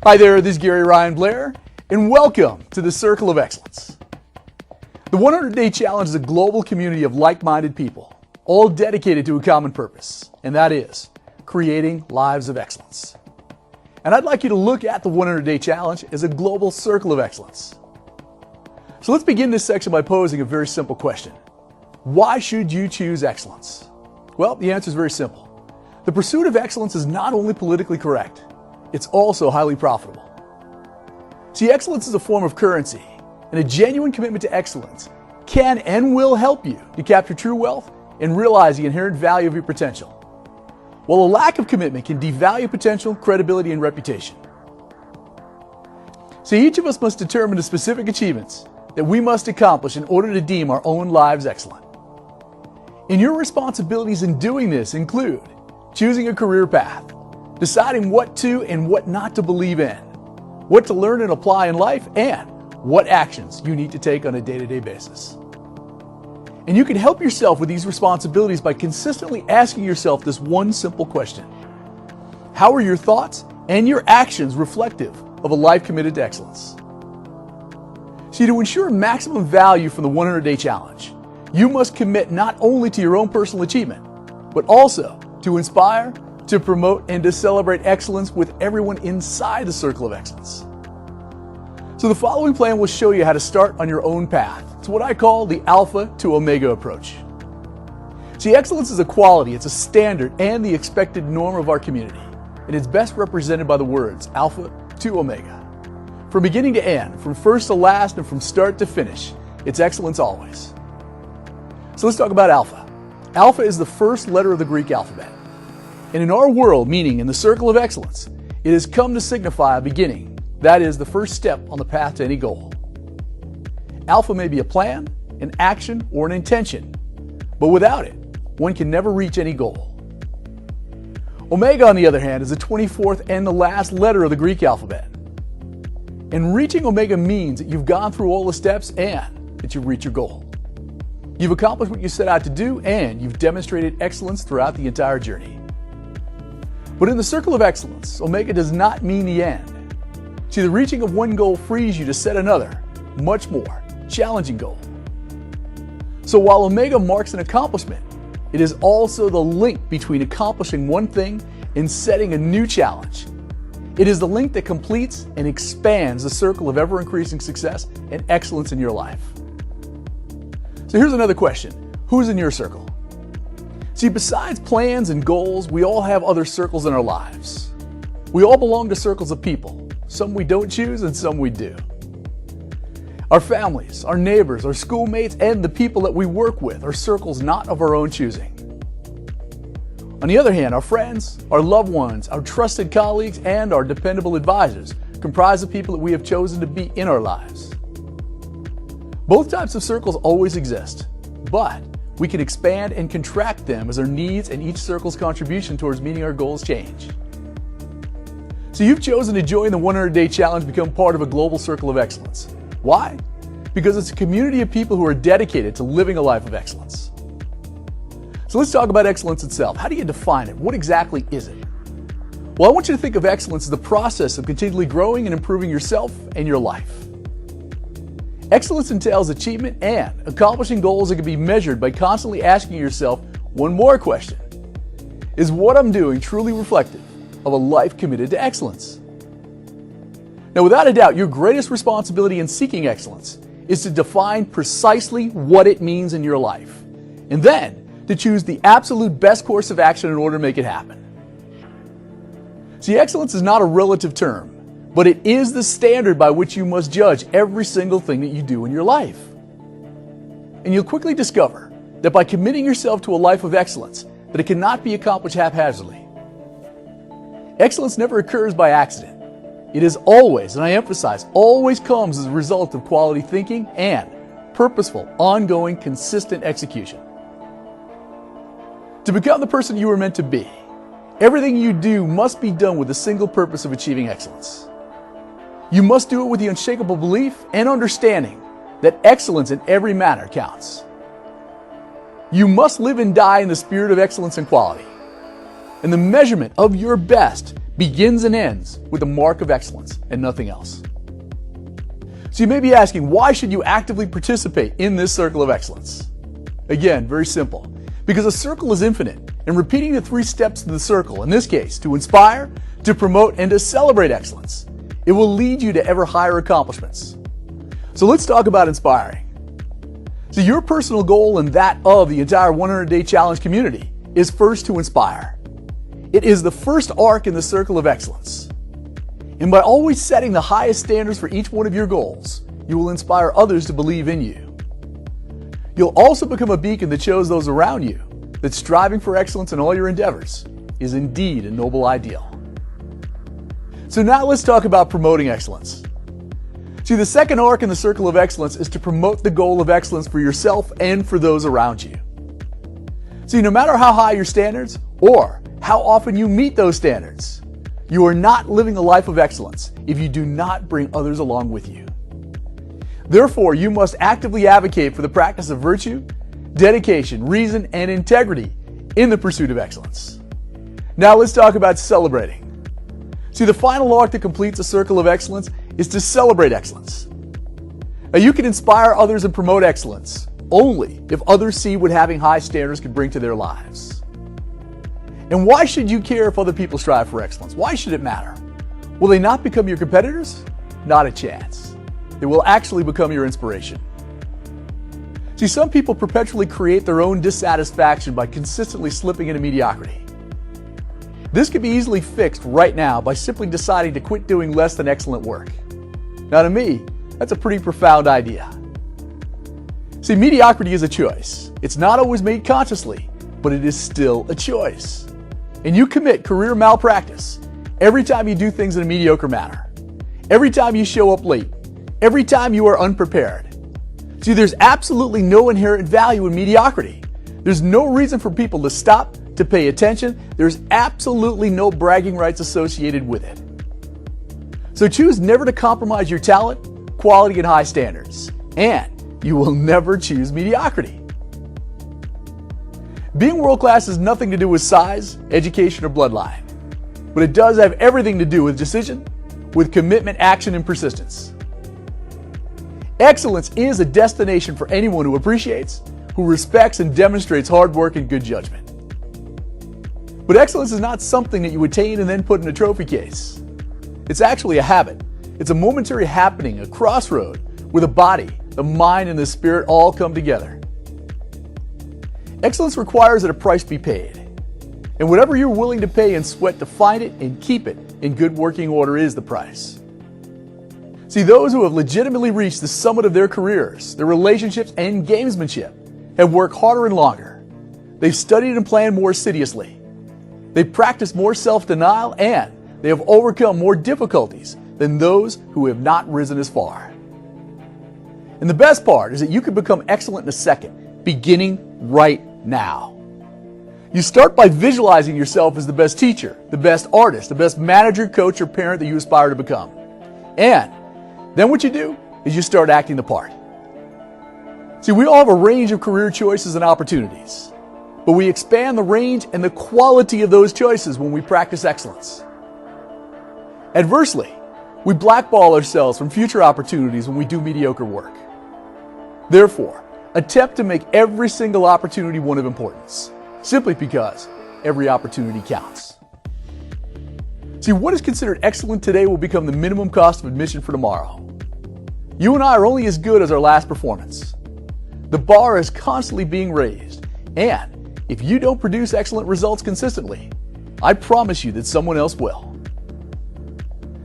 Hi there, this is Gary Ryan Blair, and welcome to the Circle of Excellence. The 100-Day Challenge is a global community of like-minded people, all dedicated to a common purpose, and that is creating lives of excellence. And I'd like you to look at the 100-Day Challenge as a global circle of excellence. So let's begin this section by posing a very simple question. Why should you choose excellence? Well, the answer is very simple. The pursuit of excellence is not only politically correct, it's also highly profitable. See, excellence is a form of currency, and a genuine commitment to excellence can and will help you to capture true wealth and realize the inherent value of your potential, while a lack of commitment can devalue potential, credibility, and reputation. See, each of us must determine the specific achievements that we must accomplish in order to deem our own lives excellent. And your responsibilities in doing this include choosing a career path, deciding what to and what not to believe in, what to learn and apply in life, and what actions you need to take on a day-to-day basis. And you can help yourself with these responsibilities by consistently asking yourself this one simple question. How are your thoughts and your actions reflective of a life committed to excellence? See, to ensure maximum value from the 100-Day Challenge, you must commit not only to your own personal achievement, but also to inspire, to promote, and to celebrate excellence with everyone inside the circle of excellence. So the following plan will show you how to start on your own path. It's what I call the Alpha to Omega approach. See, excellence is a quality, it's a standard, and the expected norm of our community. And it's best represented by the words Alpha to Omega. From beginning to end, from first to last, and from start to finish, it's excellence always. So let's talk about Alpha. Alpha is the first letter of the Greek alphabet. And in our world, meaning in the circle of excellence, it has come to signify a beginning. That is the first step on the path to any goal. Alpha may be a plan, an action, or an intention, but without it, one can never reach any goal. Omega, on the other hand, is the 24th and the last letter of the Greek alphabet. And reaching Omega means that you've gone through all the steps and that you've reached your goal. You've accomplished what you set out to do, and you've demonstrated excellence throughout the entire journey. But in the circle of excellence, Omega does not mean the end. See, the reaching of one goal frees you to set another, much more challenging goal. So while Omega marks an accomplishment, it is also the link between accomplishing one thing and setting a new challenge. It is the link that completes and expands the circle of ever-increasing success and excellence in your life. So here's another question. Who's in your circle? See, besides plans and goals, we all have other circles in our lives. We all belong to circles of people. Some we don't choose and some we do. Our families, our neighbors, our schoolmates, and the people that we work with are circles not of our own choosing. On the other hand, our friends, our loved ones, our trusted colleagues, and our dependable advisors comprise the people that we have chosen to be in our lives. Both types of circles always exist, but we can expand and contract them as our needs and each circle's contribution towards meeting our goals change. So you've chosen to join the 100-Day Challenge, become part of a global circle of excellence. Why? Because it's a community of people who are dedicated to living a life of excellence. So let's talk about excellence itself. How do you define it? What exactly is it? Well, I want you to think of excellence as the process of continually growing and improving yourself and your life. Excellence entails achievement and accomplishing goals that can be measured by constantly asking yourself one more question. Is what I'm doing truly reflective of a life committed to excellence? Now, without a doubt, your greatest responsibility in seeking excellence is to define precisely what it means in your life, and then to choose the absolute best course of action in order to make it happen. See, excellence is not a relative term, but it is the standard by which you must judge every single thing that you do in your life. And you'll quickly discover that by committing yourself to a life of excellence, that it cannot be accomplished haphazardly. Excellence never occurs by accident. It is always, and I emphasize, always comes as a result of quality thinking and purposeful, ongoing, consistent execution. To become the person you were meant to be, everything you do must be done with the single purpose of achieving excellence. You must do it with the unshakable belief and understanding that excellence in every matter counts. You must live and die in the spirit of excellence and quality. And the measurement of your best begins and ends with the mark of excellence and nothing else. So you may be asking, why should you actively participate in this circle of excellence? Again, very simple. Because a circle is infinite, and repeating the 3 steps of the circle, in this case, to inspire, to promote, and to celebrate excellence, it will lead you to ever higher accomplishments. So let's talk about inspiring. So your personal goal and that of the entire 100-Day Challenge community is first to inspire. It is the first arc in the circle of excellence. And by always setting the highest standards for each one of your goals, you will inspire others to believe in you. You'll also become a beacon that shows those around you that striving for excellence in all your endeavors is indeed a noble ideal. So now let's talk about promoting excellence. See, the second arc in the circle of excellence is to promote the goal of excellence for yourself and for those around you. See, no matter how high your standards or how often you meet those standards, you are not living a life of excellence if you do not bring others along with you. Therefore, you must actively advocate for the practice of virtue, dedication, reason, and integrity in the pursuit of excellence. Now let's talk about celebrating. See, the final arc that completes a circle of excellence is to celebrate excellence. Now, you can inspire others and promote excellence only if others see what having high standards can bring to their lives. And why should you care if other people strive for excellence? Why should it matter? Will they not become your competitors? Not a chance. They will actually become your inspiration. See, some people perpetually create their own dissatisfaction by consistently slipping into mediocrity. This can be easily fixed right now by simply deciding to quit doing less than excellent work. Now, to me, that's a pretty profound idea. See, mediocrity is a choice. It's not always made consciously, but it is still a choice. And you commit career malpractice every time you do things in a mediocre manner, every time you show up late, every time you are unprepared. See, there's absolutely no inherent value in mediocrity. There's no reason for people to stop, to pay attention. There's absolutely no bragging rights associated with it. So choose never to compromise your talent, quality, and high standards, and you will never choose mediocrity. Being world-class has nothing to do with size, education, or bloodline, but it does have everything to do with decision, with commitment, action, and persistence. Excellence is a destination for anyone who appreciates, who respects, and demonstrates hard work and good judgment. But excellence is not something that you attain and then put in a trophy case. It's actually a habit. It's a momentary happening, a crossroad, where the body, the mind, and the spirit all come together. Excellence requires that a price be paid. And whatever you're willing to pay and sweat to find it and keep it in good working order is the price. See, those who have legitimately reached the summit of their careers, their relationships, and gamesmanship have worked harder and longer. They've studied and planned more assiduously. They've practiced more self-denial, and they have overcome more difficulties than those who have not risen as far. And the best part is that you can become excellent in a second, beginning right now. You start by visualizing yourself as the best teacher, the best artist, the best manager, coach, or parent that you aspire to become. And then what you do is you start acting the part. See, we all have a range of career choices and opportunities, but we expand the range and the quality of those choices when we practice excellence. Adversely, we blackball ourselves from future opportunities when we do mediocre work. Therefore, attempt to make every single opportunity one of importance, simply because every opportunity counts. See, what is considered excellent today will become the minimum cost of admission for tomorrow. You and I are only as good as our last performance. The bar is constantly being raised, and if you don't produce excellent results consistently, I promise you that someone else will.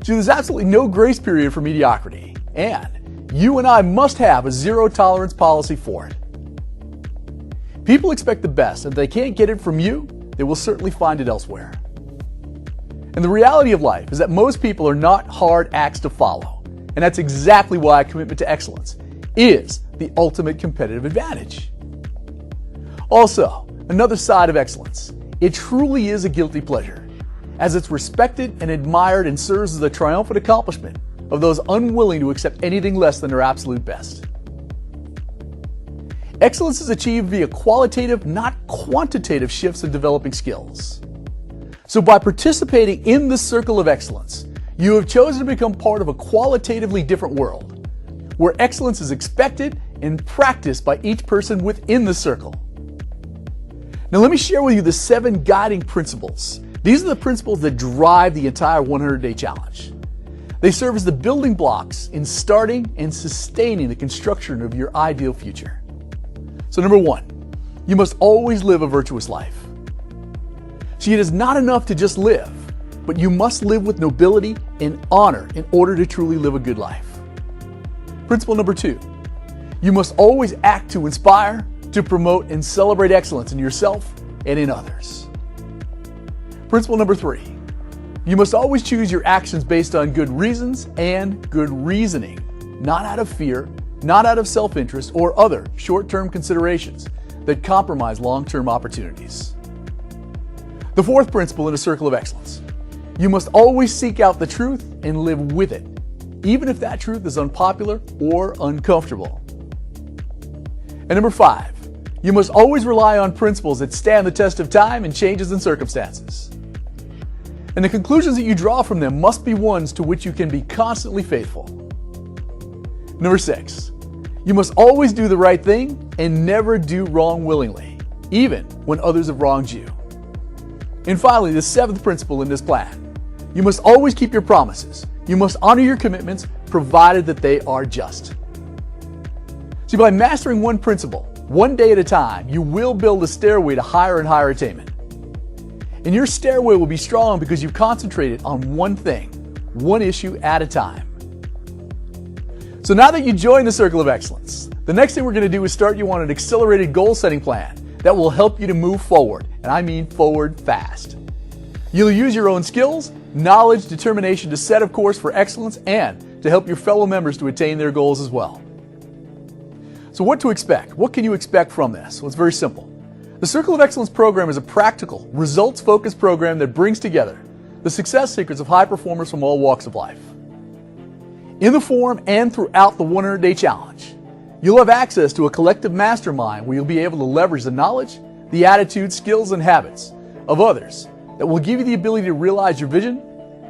See, there's absolutely no grace period for mediocrity, and you and I must have a zero-tolerance policy for it. People expect the best, and if they can't get it from you, they will certainly find it elsewhere. And the reality of life is that most people are not hard acts to follow, and that's exactly why a commitment to excellence is the ultimate competitive advantage. Also, another side of excellence, it truly is a guilty pleasure, as it's respected and admired and serves as a triumphant accomplishment of those unwilling to accept anything less than their absolute best. Excellence is achieved via qualitative, not quantitative shifts in developing skills. So by participating in the circle of excellence, you have chosen to become part of a qualitatively different world, where excellence is expected and practiced by each person within the circle. Now let me share with you the 7 guiding principles. These are the principles that drive the entire 100-day challenge. They serve as the building blocks in starting and sustaining the construction of your ideal future. So number 1, you must always live a virtuous life. See, it is not enough to just live, but you must live with nobility and honor in order to truly live a good life. Principle number 2, you must always act to inspire, to promote and celebrate excellence in yourself and in others. Principle number 3, you must always choose your actions based on good reasons and good reasoning, not out of fear, not out of self-interest or other short-term considerations that compromise long-term opportunities. The 4th principle in a circle of excellence, you must always seek out the truth and live with it, even if that truth is unpopular or uncomfortable. And number 5, you must always rely on principles that stand the test of time and changes in circumstances. And the conclusions that you draw from them must be ones to which you can be constantly faithful. Number 6, you must always do the right thing and never do wrong willingly, even when others have wronged you. And finally, the 7th principle in this plan, you must always keep your promises. You must honor your commitments, provided that they are just. See, by mastering one principle, one day at a time, you will build a stairway to higher and higher attainment. And your stairway will be strong because you've concentrated on one thing, one issue at a time. So now that you join the Circle of Excellence, the next thing we're going to do is start you on an accelerated goal-setting plan that will help you to move forward, and I mean forward fast. You'll use your own skills, knowledge, determination to set a course for excellence and to help your fellow members to attain their goals as well. So what to expect? What can you expect from this? Well, it's very simple. The Circle of Excellence program is a practical, results-focused program that brings together the success secrets of high performers from all walks of life. In the forum and throughout the 100-day challenge, you'll have access to a collective mastermind where you'll be able to leverage the knowledge, the attitudes, skills, and habits of others that will give you the ability to realize your vision,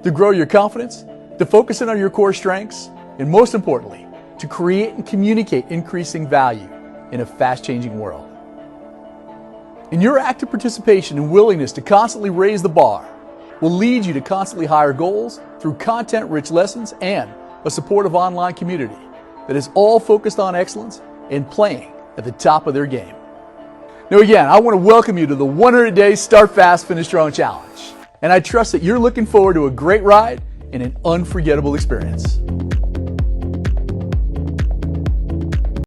to grow your confidence, to focus in on your core strengths, and most importantly, to create and communicate increasing value in a fast-changing world. And your active participation and willingness to constantly raise the bar will lead you to constantly higher goals through content-rich lessons and a supportive online community that is all focused on excellence and playing at the top of their game. Now again, I want to welcome you to the 100-day Start Fast, Finish Strong Challenge. And I trust that you're looking forward to a great ride and an unforgettable experience.